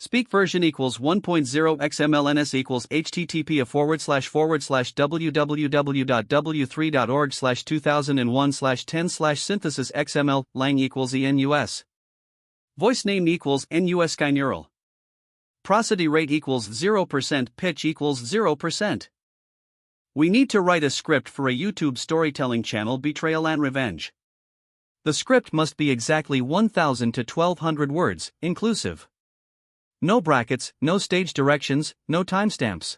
Speak version equals 1.0 XMLNS equals http://www.w3.org/2001/10/synthesis XML lang equals ENUS. Voice name equals NUS Skineural. Prosody rate equals 0%. Pitch equals 0%. We need to write a script for a YouTube storytelling channel, Betrayal and Revenge. The script must be exactly 1,000 to 1,200 words, inclusive. No brackets, no stage directions, no timestamps.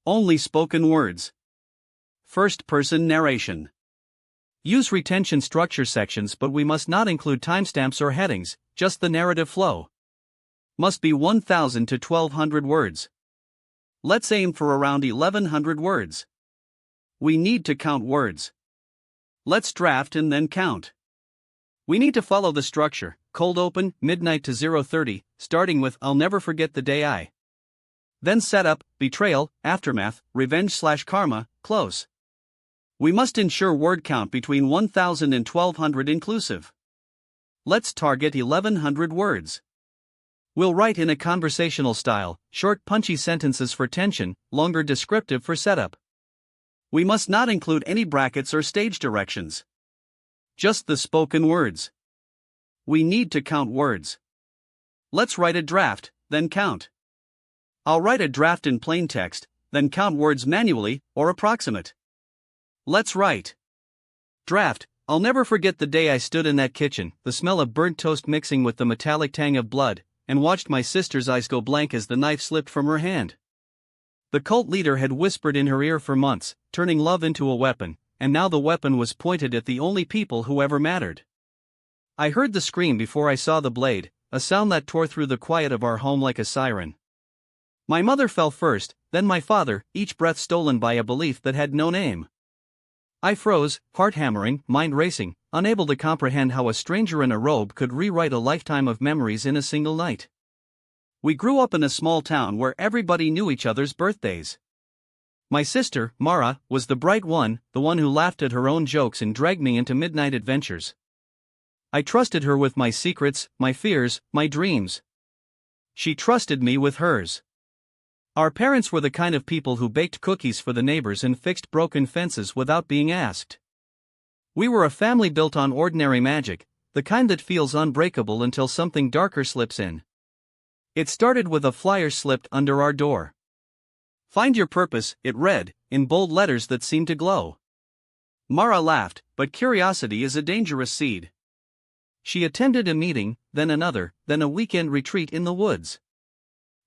Only spoken words. First-person narration. Use retention structure sections, but we must not include timestamps or headings, just the narrative flow. Must be 1,000 to 1,200 words. Let's aim for around 1,100 words. We need to count words. Let's draft and then count. We need to follow the structure: cold open, midnight to 0:30, starting with "I'll never forget the day I." Then setup, betrayal, aftermath, revenge/karma, close. We must ensure word count between 1,000 and 1,200 inclusive. Let's target 1,100 words. We'll write in a conversational style, short punchy sentences for tension, longer descriptive for setup. We must not include any brackets or stage directions. Just the spoken words. We need to count words. Let's write a draft, then count. I'll write a draft in plain text, then count words manually, or approximate. Let's write. Draft: I'll never forget the day I stood in that kitchen, the smell of burnt toast mixing with the metallic tang of blood, and watched my sister's eyes go blank as the knife slipped from her hand. The cult leader had whispered in her ear for months, turning love into a weapon, and now the weapon was pointed at the only people who ever mattered. I heard the scream before I saw the blade, a sound that tore through the quiet of our home like a siren. My mother fell first, then my father, each breath stolen by a belief that had no name. I froze, heart hammering, mind racing, unable to comprehend how a stranger in a robe could rewrite a lifetime of memories in a single night. We grew up in a small town where everybody knew each other's birthdays. My sister, Mara, was the bright one, the one who laughed at her own jokes and dragged me into midnight adventures. I trusted her with my secrets, my fears, my dreams. She trusted me with hers. Our parents were the kind of people who baked cookies for the neighbors and fixed broken fences without being asked. We were a family built on ordinary magic, the kind that feels unbreakable until something darker slips in. It started with a flyer slipped under our door. "Find your purpose," it read, in bold letters that seemed to glow. Mara laughed, but curiosity is a dangerous seed. She attended a meeting, then another, then a weekend retreat in the woods.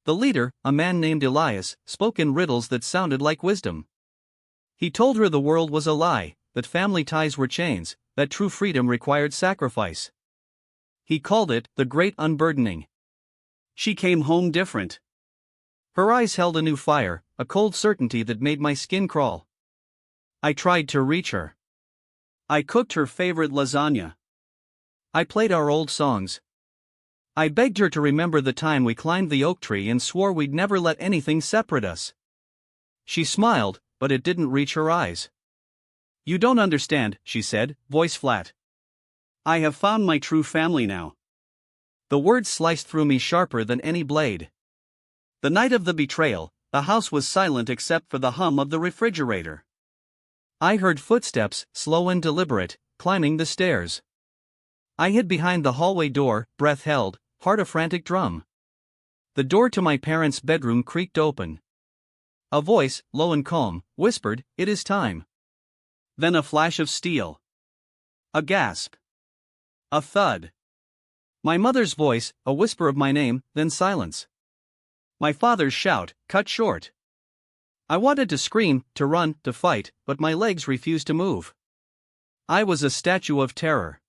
The leader, a man named Elias, spoke in riddles that sounded like wisdom. He told her the world was a lie, that family ties were chains, that true freedom required sacrifice. He called it the Great Unburdening. She came home different. Her eyes held a new fire, a cold certainty that made my skin crawl. I tried to reach her. I cooked her favorite lasagna. I played our old songs. I begged her to remember the time we climbed the oak tree and swore we'd never let anything separate us. She smiled, but it didn't reach her eyes. "You don't understand," she said, voice flat. "I have found my true family now." The words sliced through me sharper than any blade. The night of the betrayal, the house was silent except for the hum of the refrigerator. I heard footsteps, slow and deliberate, climbing the stairs. I hid behind the hallway door, breath held, heart a frantic drum. The door to my parents' bedroom creaked open. A voice, low and calm, whispered, "It is time." Then a flash of steel. A gasp. A thud. My mother's voice, a whisper of my name, then silence. My father's shout, cut short. I wanted to scream, to run, to fight, but my legs refused to move. I was a statue of terror.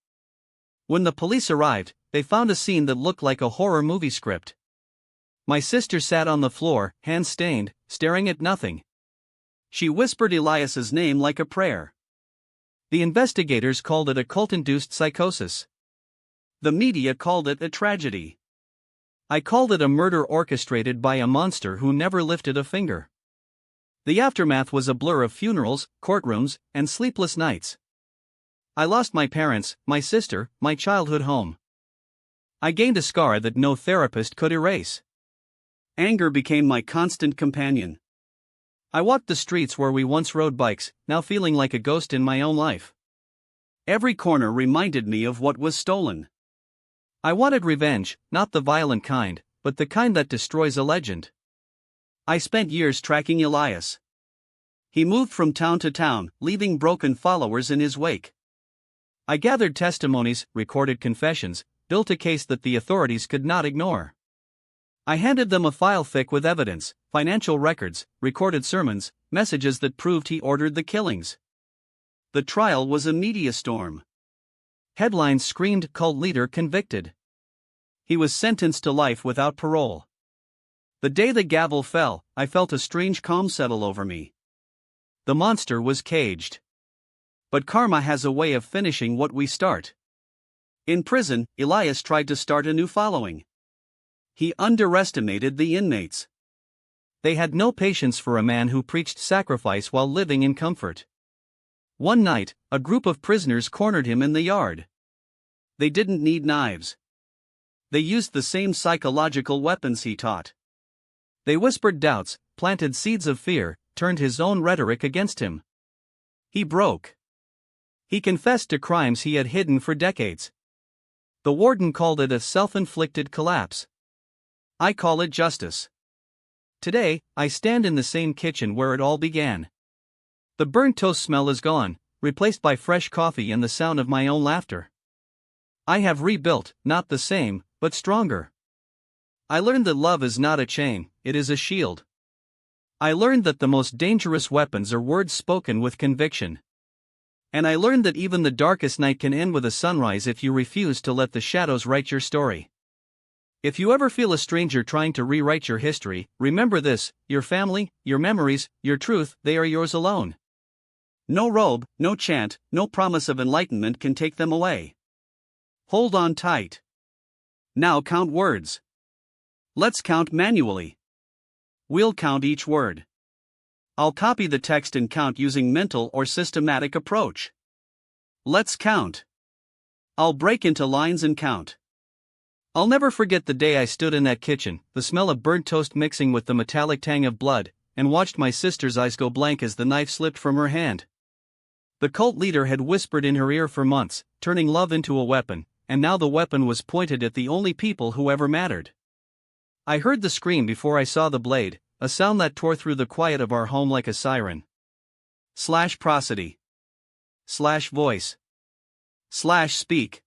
When the police arrived, they found a scene that looked like a horror movie script. My sister sat on the floor, hands stained, staring at nothing. She whispered Elias's name like a prayer. The investigators called it a cult-induced psychosis. The media called it a tragedy. I called it a murder orchestrated by a monster who never lifted a finger. The aftermath was a blur of funerals, courtrooms, and sleepless nights. I lost my parents, my sister, my childhood home. I gained a scar that no therapist could erase. Anger became my constant companion. I walked the streets where we once rode bikes, now feeling like a ghost in my own life. Every corner reminded me of what was stolen. I wanted revenge, not the violent kind, but the kind that destroys a legend. I spent years tracking Elias. He moved from town to town, leaving broken followers in his wake. I gathered testimonies, recorded confessions, built a case that the authorities could not ignore. I handed them a file thick with evidence, financial records, recorded sermons, messages that proved he ordered the killings. The trial was a media storm. Headlines screamed cult leader convicted. He was sentenced to life without parole. The day the gavel fell, I felt a strange calm settle over me. The monster was caged. But karma has a way of finishing what we start. In prison, Elias tried to start a new following. He underestimated the inmates. They had no patience for a man who preached sacrifice while living in comfort. One night, a group of prisoners cornered him in the yard. They didn't need knives. They used the same psychological weapons he taught. They whispered doubts, planted seeds of fear, turned his own rhetoric against him. He broke. He confessed to crimes he had hidden for decades. The warden called it a self-inflicted collapse. I call it justice. Today, I stand in the same kitchen where it all began. The burnt toast smell is gone, replaced by fresh coffee and the sound of my own laughter. I have rebuilt, not the same, but stronger. I learned that love is not a chain, it is a shield. I learned that the most dangerous weapons are words spoken with conviction. And I learned that even the darkest night can end with a sunrise if you refuse to let the shadows write your story. If you ever feel a stranger trying to rewrite your history, remember this: your family, your memories, your truth, they are yours alone. No robe, no chant, no promise of enlightenment can take them away. Hold on tight. Now count words. Let's count manually. We'll count each word. I'll copy the text and count using mental or systematic approach. Let's count. I'll break into lines and count. I'll never forget the day I stood in that kitchen, the smell of burnt toast mixing with the metallic tang of blood, and watched my sister's eyes go blank as the knife slipped from her hand. The cult leader had whispered in her ear for months, turning love into a weapon, and now the weapon was pointed at the only people who ever mattered. I heard the scream before I saw the blade, a sound that tore through the quiet of our home like a siren. /prosody. /voice. /speak.